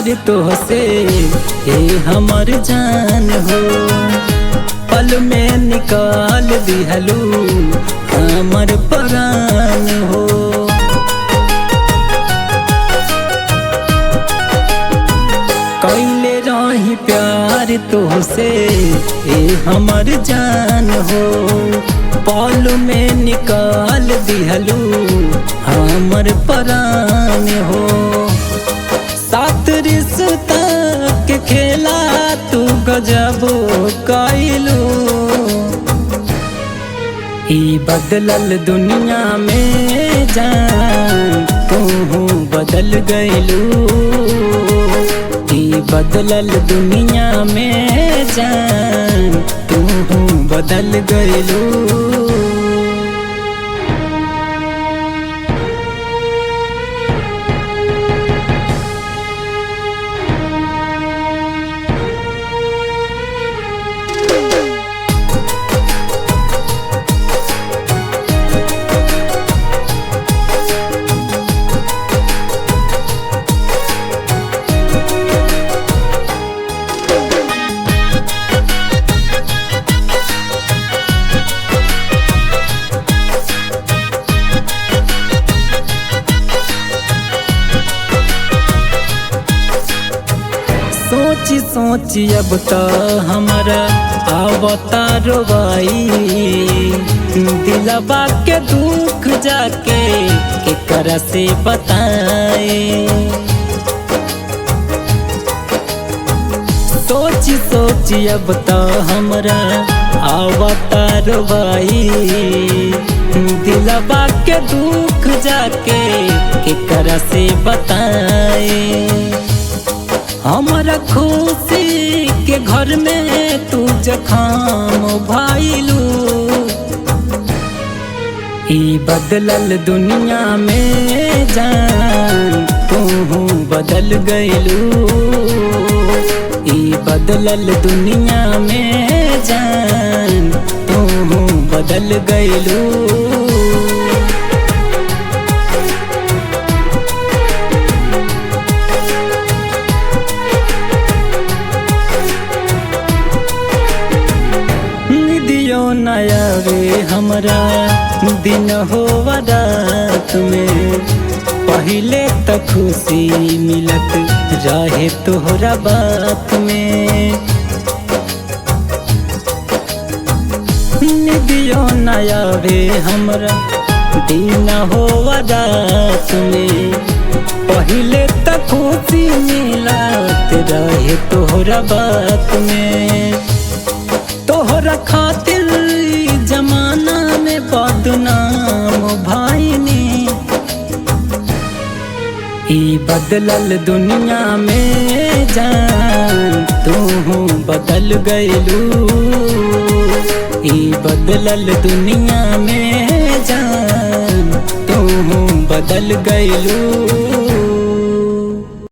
प्यार तोहसे ए हमर जान हो, पल में निकाल दिहलू हमर प्राण हो। कैले रही प्यार तोहसे ए हमर जान हो, पल में निकाल दिहलू हमर प्राण हो। सात रिश्ता के खेला तू गजब कैलू, ई बदलल दुनिया में जान तू बदल गइलू, ई बदलल दुनिया में जान तू बदल गइलू। सोची सोची अब तो हमारा आवता रोवाई, दिलवा के दुख जाके केकरा से बताए। सोची सोची अब तो हमारा आवता रोवाई, दिलवा के दुख जाके केकरा से बताए। हमारा खुशी के घर में तू जखाम भाईलू, ई बदलल दुनिया में जान तू बदल गइलू, ई बदलल दुनिया में जान तू बदल गइलू। नया रे हमरा दिन हो रात में, पहले तो खुशी मिलत रहे तोहरा बात में। निदियो नया रे हमरा दिन हो रात में, पहले तो खुशी मिलत रहे तोहरा बात में। तोहरा खातिर जमाना में बदनाम भाईनी, ई बदलल दुनिया में जान तू बदल गइलू, ई बदलल दुनिया में जान तू बदल गइलू।